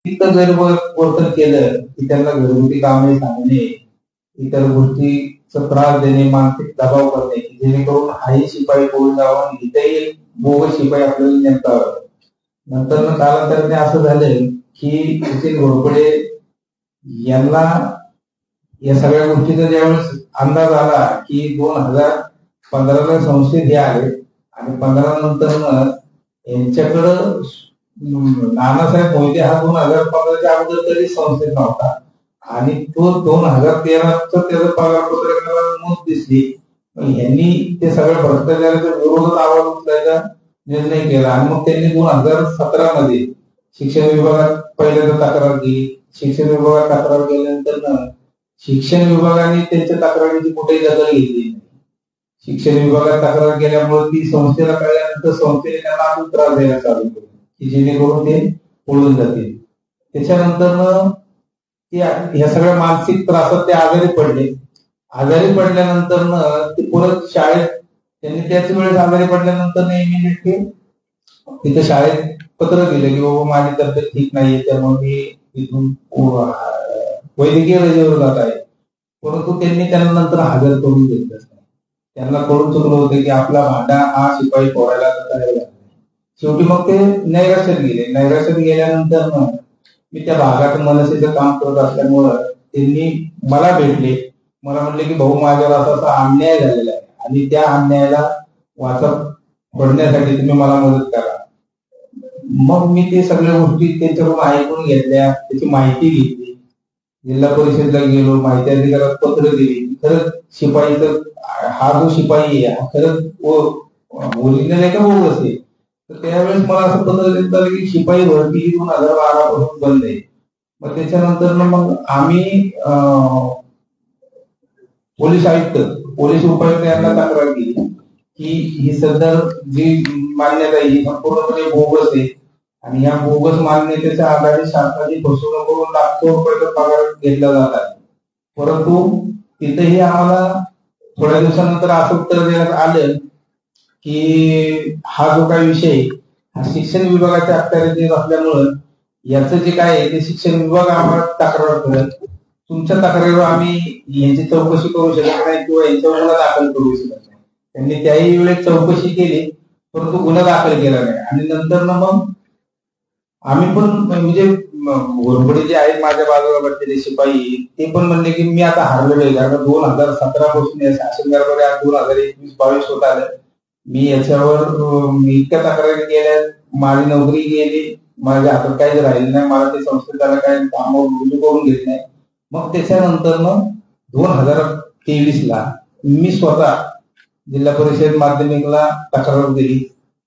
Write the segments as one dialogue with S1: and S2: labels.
S1: तिथं जर वर्तन केलं की त्यांना घरगुती कामे सांगणे, इतर गोष्टीचा त्रास देणे, मानसिक दबाव करणे, जेणेकरून हाही शिपाई पळून जावा आणि इथेही बोगस शिपाई आपल्याला नेमता. नंतर कालांतराने असं झालंय की नितीन घोरपडे यांना या सगळ्या गोष्टीचा ज्यावेळेस अंदाज आला की 2015ला संस्थेत हे आले आणि 15 नंतर यांच्याकडं नानासाहेब मोहिते हा 2015च्या अगोदर तरी संस्थेत नव्हता आणि तो 2013चा त्याचं पगारपत्रकाला नोंद दिसली. यांनी ते सगळ्या भ्रष्टाचाराच्या विरोधात आवाज उचलायचा निर्णय केला आणि मग त्यांनी 2017 शिक्षण विभागात पहिल्यांदा तक्रार केली. शिक्षण विभागात तक्रार केल्यानंतर शिक्षण विभागाने त्यांच्या तक्रारीची कुठेही दखल घेतली नाही. शिक्षण विभागात तक्रार केल्यामुळे ती संस्थेला कळल्यानंतर संस्थेने त्यांना अजून त्रास द्यायला चालू केला की जेणेकरून ते पळून जातील. त्याच्यानंतर ह्या सगळ्या मानसिक त्रासात ते आजारी पडले. आजारी पडल्यानंतर ते परत शाळेत त्यांनी त्याच वेळेस आजारी पडल्यानंतर इमिजिएटली तिथे शाळेत पत्र दिलं की बाबा माझी तब्येत ठीक नाहीये, त्यामुळे मी इथून वैद्यकीय रजेवर जात आहे. परंतु त्यांनी त्यांना नंतर हजर करून घेतलंच नाही. त्यांना कळून चुकलं होतं की आपला भांडा हा शिपाई फोडायला तयार झाला. शेवटी मग ते नैराश्यात गेले. नैराश्यात गेल्यानंतर मी त्या भागात मनसेचं काम करत असल्यामुळं त्यांनी मला भेटले. मला म्हणले की भाऊ माझ्यावर असा अन्याय झालेला आहे आणि त्या अन्यायाला वाचा फोडण्यासाठी तुम्ही मला मदत करा. मग मी ते सगळ्या गोष्टी त्यांच्याकडून ऐकून घेतल्या, त्याची माहिती घेतली. जिल्हा परिषदला गेलो, माहिती अधिकारात पत्र दिली. खरंच शिपाईचं हा जो शिपाई आहे हा खरंच ओरिजिनल आहे का बोगस आहे. तर त्यावेळेस मला असं पत्र देण्यात आलं की शिपाई भरती ही 2012 पासून बंद आहे. मग त्याच्यानंतर मग आम्ही पोलीस आयुक्त, पोलीस उपायुक्त यांना तक्रार केली की ही सदर जी मान्यता आहे ही संपूर्णपणे बोगस आहे आणि या बोगस मान्यतेच्या आधारे शासनाची फसवणूक करून लाखो रुपयाचा पगार घेतला जात आहे. परंतु तिथेही आम्हाला थोड्या दिवसानंतर असं उत्तर देण्यात आलं की हा जो काही विषय हा शिक्षण विभागाच्या अखत्यारीत असल्यामुळं याचं जे काय आहे ते शिक्षण विभाग आम्हाला तक्रार करेल. तुमच्या तक्रारीवर आम्ही यांची चौकशी करू शकत नाही किंवा यांच्यावर गुन्हा दाखल करू शकत नाही. त्यांनी त्याही वेळेस चौकशी केली परंतु गुन्हा दाखल केला नाही. आणि नंतर मग आम्ही पण म्हणजे घोरपडे जे आहेत माझ्या बाजूला बसलेले शिपाई ते पण म्हणले की मी आता हारलेलो आहे, कारण 2017 पासून शासन कारभार 2021-22 होत आलं. मी याच्यावर इतक्या तक्रारी केल्या, माझी नोकरी गेली, माझ्या हातात काहीच राहिलं नाही, मला ते संस्थेला काही काम रुजू करून घेत नाही. मग त्याच्यानंतर 2023ला मी स्वतः जिल्हा परिषद माध्यमिकला तक्रार दिली.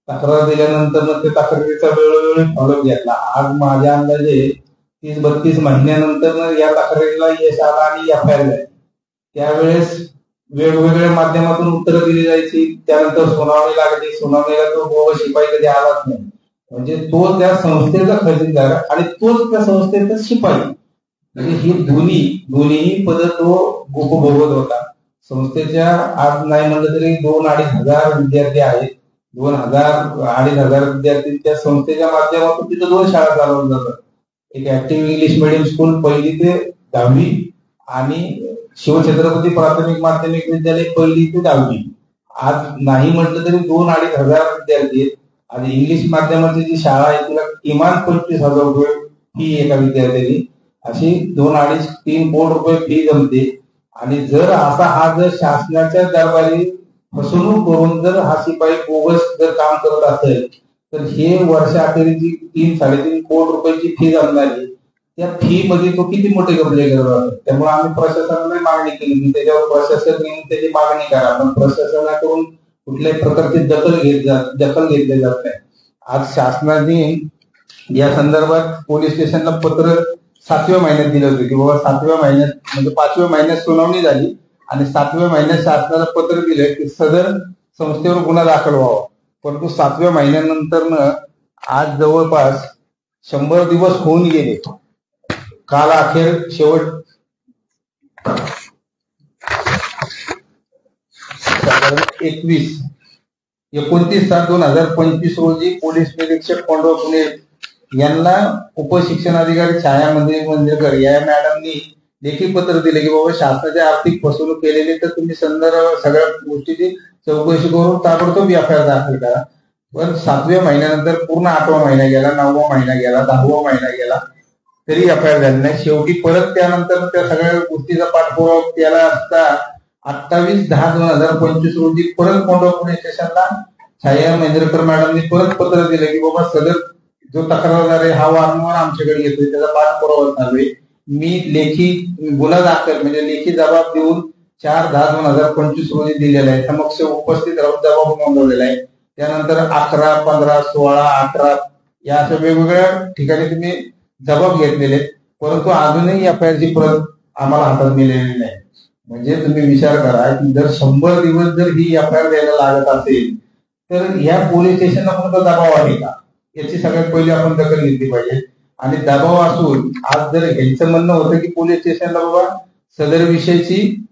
S1: तक्रार दिल्यानंतर त्या तक्रारीचा वेळोवेळी फॉलोअप घेतला. आज माझ्या अंदाजे 30-32 महिन्यानंतर या तक्रारीला यश आला आणि एफआयआर झाली. त्यावेळेस वेगवेगळ्या माध्यमातून उत्तरं दिली जायची, त्यानंतर सुनावणी लागली. सुनावणीला तो बोगस शिपाई कधी आलाच नाही. म्हणजे तो त्या संस्थेचा खजिनदार आणि तोच त्या संस्थेचा शिपाई, म्हणजे ही दोन्ही पद तो उपभोगत होता. संस्थेच्या आज नाही म्हणलं तरी 2-2.5 हजार विद्यार्थी आहेत. 2,000-2,500 विद्यार्थी त्या संस्थेच्या माध्यमातून तिथं 2 शाळा चालवल्या जातात. एक ऍक्टिव्ह इंग्लिश मिडियम स्कूल 1ली ते 10वी आणि शिवछत्रपती प्राथमिक माध्यमिक विद्यालय 1ली ते 10वी. आज नाही म्हटलं तरी 2-2.5 हजार विद्यार्थी आहेत. आणि इंग्लिश माध्यमाची जी शाळा आहे तिला किमान 25,000 रुपये फी एका विद्यार्थ्याची, अशी 2-2.5-3 कोटी रुपये फी जमते. आणि जर शासनाच्या दरबारी फसवणूक करून जर हा शिपाई बोगस जर काम करत असेल तर हे वर्षाअखेरीची 3-3.5 कोटी रुपयाची फी जमणारी, त्या फी मध्ये तो किती मोठे गमले करत असेल. त्यामुळे आम्ही प्रशासनाला मागणी केली की त्याच्यावर प्रशासन नेऊन त्याची मागणी करा, पण प्रशासनाकडून कुठल्याही प्रकारची दखल घेतली जात नाही. आज शासनाने या संदर्भात पोलीस स्टेशनला पत्र 7व्या महिन्यात दिलं होतं की बाबा 7व्या महिन्यात म्हणजे 5व्या महिन्यात सुनावणी झाली आणि 7व्या महिन्यात शासनाला पत्र दिलं की सदर संस्थेवर गुन्हा दाखल व्हावा. परंतु 7व्या महिन्यानंतर आज जवळपास 100 दिवस होऊन गेले. काल अखेर शेवट 29/7/2025 रोजी पोलीस निरीक्षक पांडव पुणे यांना उपशिक्षणाधिकारी छाया मंदिरकर या मॅडमनी लेखी पत्र दिले की बाबा शासनाची आर्थिक फसवणूक केलेली तर तुम्ही संदर्भ सगळ्या गोष्टीची चौकशी करून ताबडतोब एफआयआर दाखल करा. पण 7व्या महिन्यानंतर पूर्ण 8वा महिना गेला, 9वा महिना गेला, 10वा महिना गेला, तरी एफआयआर झाली नाही. शेवटी परत त्यानंतर त्या सगळ्या गोष्टीचा पाठपुरावा केला असता 28/10/2025 रोजी परत कोंढवा पोलीस स्टेशनला छाया महेंद्रकर मॅडमनी परत पत्र दिलं की बाबा सदर जो तक्रारदार आहे हा वारंवार आमच्याकडे येतोय, त्याचा पाठपुरावा चालू आहे. मी लेखी गुन्हा दाखल म्हणजे लेखी जबाब देऊन 4/10/2025 रोजी दिलेला आहे, समक्ष उपस्थित राहून जबाब नोंदवलेला आहे. त्यानंतर 11, 15, 16, 18 या अशा वेगवेगळ्या ठिकाणी तुम्ही जबाब घेतलेले, परंतु अजूनही एफआयआरची प्रत आम्हाला हातात मिळालेली नाही. म्हणजे तुम्ही विचार करा की जर 100 दिवस जर ही एफआयआर द्यायला लागत असेल तर या पोलीस स्टेशनला कोणता दबाव आहे का, याची सगळ्यात पहिली आपण दखल घेतली पाहिजे. आणि दबाव असून आज जर यांचं म्हणणं होतं की पोलीस स्टेशनला बाबा सदर विषयाची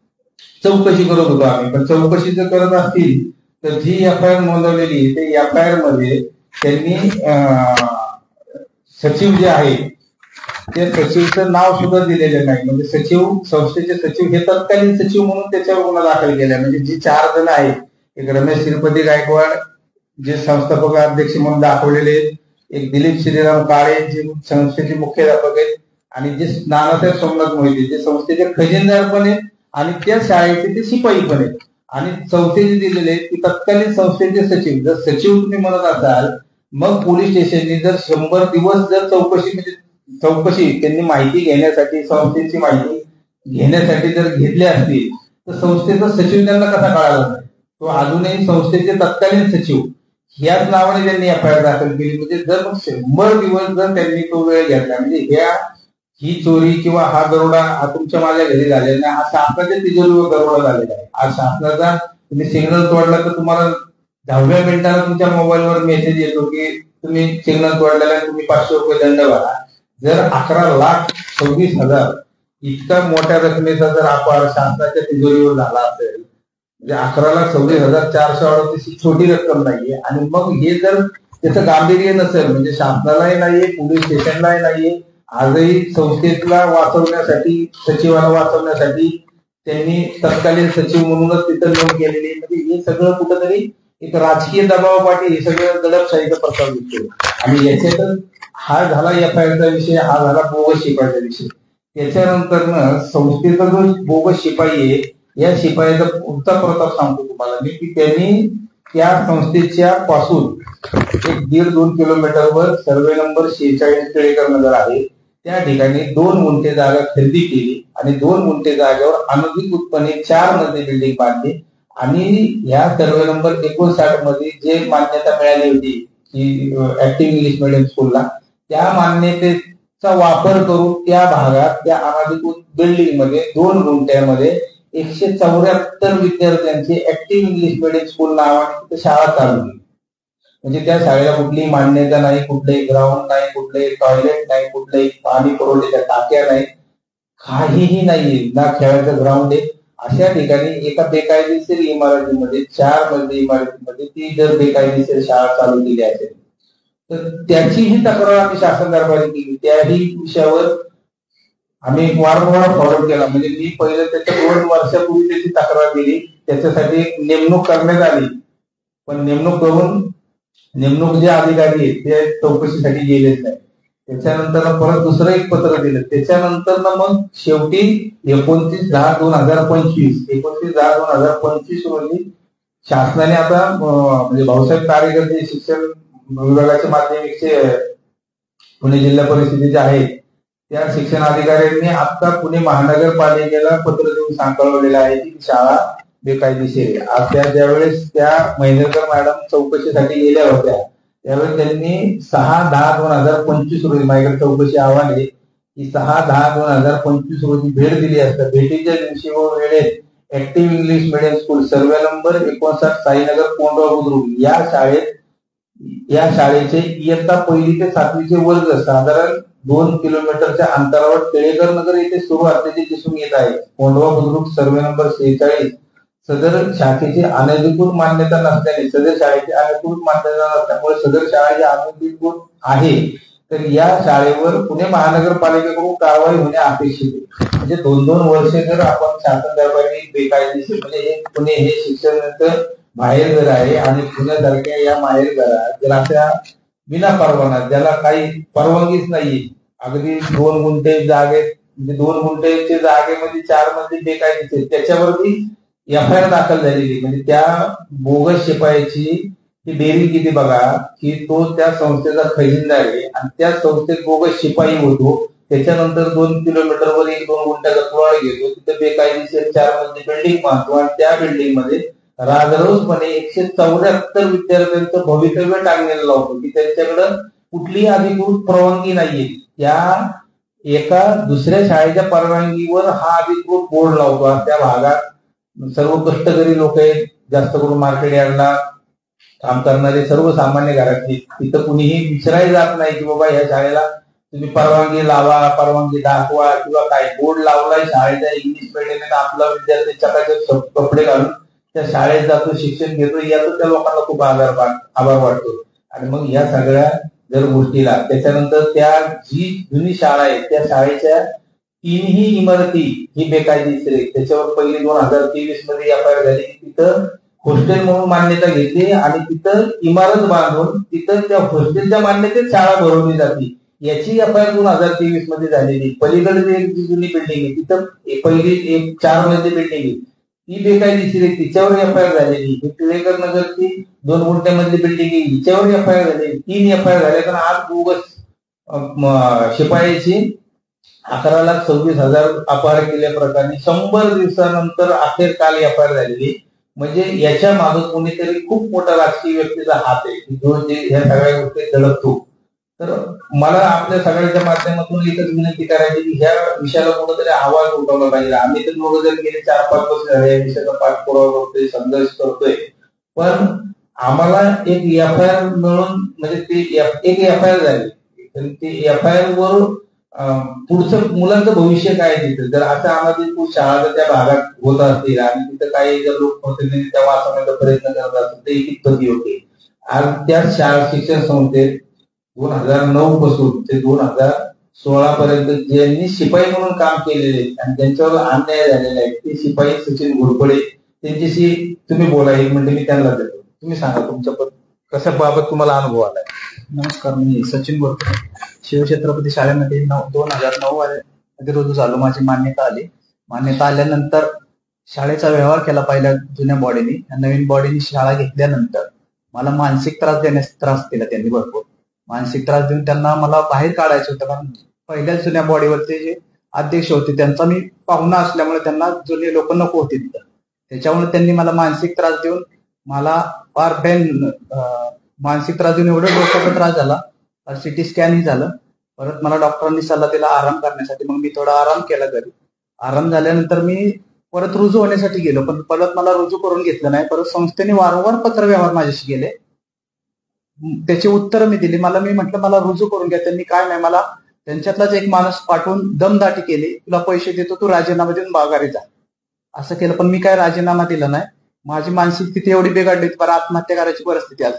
S1: चौकशी करत होतो आम्ही, पण चौकशी जर करत असतील तर जी एफआयआर नोंदवलेली ते एफआयआर मध्ये त्यांनी सचिव जे आहे त्या सचिवचं नाव सुद्धा दिलेलं नाही. म्हणजे सचिव, संस्थेचे सचिव हे तत्कालीन सचिव म्हणून त्याच्यावर गुन्हा दाखल केला. म्हणजे जी 4 जण आहेत, एक रमेश श्रीपती गायकवाड जे संस्थापक अध्यक्ष म्हणून दाखवलेले, एक दिलीप श्रीराम काळे जे संस्थेचे मुख्याध्यापक आहेत, आणि जे नानासाहेब सोमनाथ मोहिते जे संस्थेचे खजिनदार पण आहेत आणि त्या शाळेचे ते शिपाई पण आहेत. आणि चौथे जे दिलेले की तत्कालीन संस्थेचे सचिव. जर सचिव तुम्ही म्हणत असाल मग पोलीस स्टेशनने जर 100 दिवस जर चौकशी त्यांनी माहिती घेण्यासाठी, संस्थेची माहिती घेण्यासाठी जर घेतले असतील तर संस्थेचा सचिव त्यांना कसा कळाला नाही. तो अजूनही संस्थेचे तत्कालीन सचिव ह्याच नावाने त्यांनी एफआयआर दाखल केली. म्हणजे जर 100 दिवस जर त्यांनी तो वेळ घेतला म्हणजे ही चोरी किंवा हा दरोडा हा तुमच्या माझ्या घरी झालेला नाही, हा शासनाच्या तिजोरीवर दरोडा झालेला आहे. आज शासनाचा तुम्ही सिग्नल तोडला तर तुम्हाला 10व्या मिनिटाला तुमच्या मोबाईलवर मेसेज येतो की तुम्ही सिग्नल तोडलेला आहे, तुम्ही 500 रुपये दंड भरा. जर 11,26,000 इतका मोठ्या रकमेचा जर अपहार शासनाच्या तिजोरीवर झाला असेल म्हणजे 11,26,438 ही छोटी रक्कम नाहीये. आणि मग हे जर त्याचं गांभीर्य नसेल म्हणजे शासनालाही नाहीये, पोलीस स्टेशनलाही नाहीये, आजही संस्थेला वाचवण्यासाठी, सचिवाला वाचवण्यासाठी त्यांनी तत्कालीन सचिव म्हणूनच तिथं नोंद केलेली. म्हणजे हे सगळं कुठंतरी एक राजकीय दबावापाठी हे सगळं दडपशाहीचा प्रकार दिसतो. आणि याच्यातच हा झाला एफआयआरचा विषय, हा झाला बोगस शिपाईचा विषय. त्याच्यानंतर संस्थेचा जो बोगस शिपाई आहे या शिपाईचा पुढचा प्रताप सांगतो तुम्हाला मी की त्यांनी त्या संस्थेच्या पासून 1.5-2 किलोमीटरवर सर्वे नंबर 46 टिळेकर नगर आहे त्या ठिकाणी 2 गुंठे जागा खरेदी केली आणि 2 गुंठे जागेवर अनधिकृतपणे 4 मजली बिल्डिंग बांधली. आणि या सर्वे नंबर 59 मध्ये जे मान्यता मिळाली होती की ऍक्टिव्ह इंग्लिश मिडियम स्कूलला, त्या मान्यतेचा वापर करून त्या भागात त्या अनधिकृत बिल्डिंग मध्ये 2 गुंठ्यामध्ये 174 विद्यार्थ्यांची ऍक्टिव्ह इंग्लिश मिडियम स्कूल नावाने शाळा चालू केली. म्हणजे त्या शाळेला कुठलीही मान्यता नाही, कुठलंही ग्राउंड नाही, कुठलंही टॉयलेट नाही, कुठलंही पाणी पुरवठ्याच्या टाक्या नाही, काहीही नाहीये, ना खेळाचं ग्राउंड आहे. अशा ठिकाणी एका बेकायदेशीर इमारतीमध्ये 4 मजली इमारतीमध्ये ती जर बेकायदेशीर शाळा चालू केली असेल तर त्याचीही तक्रार आम्ही शासन दरबारी केली. त्याही विषयावर आम्ही वारंवार फॉरवर्ड केला. म्हणजे मी पहिलं त्याच्या 2 वर्षापूर्वी त्याची तक्रार दिली, त्याच्यासाठी एक नेमणूक करण्यात आली, पण नेमणूक जे अधिकारी आहेत ते चौकशीसाठी गेलेच नाही. त्याच्यानंतर परत दुसरं एक पत्र दिलं. त्याच्यानंतर मग शेवटी 29/10/2025 रोजी शासनाने आता म्हणजे भाऊसाहेब कारेकर जे शिक्षण विभागाचे माध्यमिकचे पुणे जिल्हा परिषदेचे आहेत त्या शिक्षण अधिकाऱ्यांनी आता पुणे महानगरपालिकेला पत्र देऊन कळवलेलं आहे की शाळा बेकायदेशीर आहे. आज ज्यावेळेस त्या महेंद्रकर मॅडम चौकशीसाठी गेल्या होत्या त्यावेळेस त्यांनी 6/10/2025 रोजी माझ्याकडे चौकशी अहवाल आहे की 6/10/2025 रोजी भेट दिली असता. भेटीच्या दिवशी व वेळेत active English medium school survey number 59 Sainagar Kondhwa Budruk या शाळेचे इयत्ता 1ली ते 7वीचे वर्ग साधारण 2 किलोमीटरच्या अंतरावर टिळेकर नगर येथे सुरू असल्याचे दिसून येत आहे. कोंढवा बुद्रुक सर्वे नंबर 46 सदर शाखेची अनधिकृत मान्यता नसल्याने सदर शाळेची अधिकृत मान्यता नसल्यामुळे सदर शाळा जी अनधिकृत आहे तर या शाळेवर पुणे महानगरपालिकेकडून कारवाई होणे अपेक्षित आहे. म्हणजे 2-2 वर्ष जर आपण शासन दरबारी बेकायदेशीर म्हणजे पुणे हे शिक्षण बाहेर घर आहे आणि पुण्यासारख्या या माहेर घरात जर अशा विना परवाना ज्याला काही परवानगीच नाहीये, अगदी 2 गुंठे जागेत म्हणजे 2 गुंठेच्या जागेमध्ये 4 मजली बेकायदेशीर त्याच्यावरती एफ.आय.आर. दाखल झालेली. म्हणजे त्या बोगस शिपायाची ही बेरीज किती बघा की तो त्या संस्थेचा खजिनदार आहे आणि त्या संस्थेत बोगस शिपाई होतो. त्याच्यानंतर 2 किलोमीटरवर 1-2 गुंठ्याचा प्लॉट घेतो, तिथे बेकायदेशीर 4 मजली बिल्डिंग बांधतो आणि त्या बिल्डिंग मध्ये राजरोसपणे 174 विद्यार्थ्यांचं भवितव्य टाकलेलं लावतो की त्यांच्याकडे कुठलीही अधिकृत परवानगी नाहीये. त्या एका दुसऱ्या शाळेच्या परवानगीवर हा अधिकृत बोर्ड लावतो आणि त्या भागात सर्व कष्टकरी लोक आहेत, जास्त करून मार्केट यार्डला काम करणारे सर्वसामान्य घरातली, तिथं कुणीही विचारायला जात नाही की बाबा या शाळेला तुम्ही परवानगी लावा, परवानगी दाखवा किंवा काय. बोर्ड लावलाय शाळेच्या इंग्लिश मीडियम, आपला विद्यार्थी चकाचक कपडे घालून त्या शाळेत जातो, शिक्षण घेतो, याचा त्या लोकांना खूप आभार वाटतो. आणि मग या सगळ्या जर गोष्टीला त्याच्यानंतर त्या जी जुनी शाळा आहे त्या शाळेच्या 3ही इमारती ही बेकायदेशीर आहे. त्याच्यावर पहिली 2023 मध्ये एफ.आय.आर. झाली की तिथं हॉस्टेल म्हणून मान्यता घेतली आणि तिथं इमारत बांधून तिथं त्या हॉस्टेलच्या मान्यतेत शाळा भरवली जाते. याची एफ.आय.आर. 2023 मध्ये झालेली. पलीकडे एक जी जुनी बिल्डिंग आहे तिथं पहिली एक 4 मजली बिल्डिंग आहे ती बेकायदेशीर आहे, तिच्यावर एफ.आय.आर. झालेली. टिळेकर नगरची 2 गुंठ्यामधली बिल्डिंग आहे हिच्यावर एफ.आय.आर. झालेली. 3 एफ.आय.आर. झाल्या. कारण आज बोगस शिपायाची 11,26,000 अपहार केल्याप्रकरणी 100 दिवसानंतर अखेर काल एफ.आय.आर. झालेली. म्हणजे याच्या मागे कोणीतरी खूप मोठा राजकीय व्यक्तीचा हात आहे जो ह्या सगळ्या गोष्टी दडपतो. तर मला आपल्या सगळ्यांच्या माध्यमातून एकच विनंती करायची की ह्या विषयाला कुठेतरी आवाज उठवला पाहिजे. आम्ही तर दोघं जर गेले 4-5 वर्ष झाले या विषयाचा पाठपुरावा करतोय, संघर्ष करतोय, पण आम्हाला एक एफ.आय.आर. मिळून म्हणजे ती एक एफ.आय.आर. झाली. तर ती एफ.आय.आर. वर पुढचं मुलांचं भविष्य काय तिथं जर असं अनाधिकृत शाळा जर त्या भागात होत असतील आणि तिथं काही जर लोकप्रतिनिधी त्या वाचवण्याचा प्रयत्न करत असतील तर कितपत योग्य. आज त्या शाळा शिक्षण संस्थेत 2009 पासून ते 2016 पर्यंत ज्यांनी शिपाई म्हणून काम केलेले आणि ज्यांच्यावर अन्याय झालेला आहे ते शिपाई सचिन घोरपडे, त्यांच्याशी तुम्ही बोला. 1 मिनिट मी त्यांना देतो. तुम्ही सांगा तुमच्या कशा बाबत तुम्हाला अनुभव आलाय.
S2: नमस्कार, मी सचिन घोरपडे, शिवछत्रपती शाळेमध्ये 2009 मध्ये रुजू झालो. माझी मान्यता आली. मान्यता आल्यानंतर शाळेचा व्यवहार केला पहिल्या जुन्या बॉडीने. नवीन बॉडीने शाळा घेतल्यानंतर मला मानसिक त्रास दिला त्यांनी. भरपूर मानसिक त्रास देऊन त्यांना मला बाहेर काढायचं होतं. कारण पहिल्या जुन्या बॉडीवरचे जे अध्यक्ष होते त्यांचा मी पाहुणा असल्यामुळे त्यांना जुने लोक नको होते तिथं. त्याच्यामुळे त्यांनी मला मानसिक त्रास देऊन मला फार मानसिक त्रास देऊन एवढं डोक्याचा त्रास झाला, सिटी स्कॅनही झालं. परत मला डॉक्टरांनी सल्ला दिला आराम करण्यासाठी. मग मी थोडा आराम केला घरी. आराम झाल्यानंतर मी परत रुजू होण्यासाठी गेलो, पण परत मला रुजू करून घेतलं नाही. परत संस्थेने वारंवार पत्रव्यवहार माझ्याशी केले, त्याची उत्तरं मी दिली. मी म्हटलं मला रुजू करून घ्या. त्यांनी काय नाही, मला त्यांच्यातलाच एक माणूस पाठवून दमदाटी केली. तुला पैसे देतो, तू राजीनामा देऊन माघारी जा, असं केलं. पण मी काय राजीनामा दिला नाही. माझी मानसिक स्थिती एवढी बिघडली, पर आत्महत्या करायची परिस्थिती आज.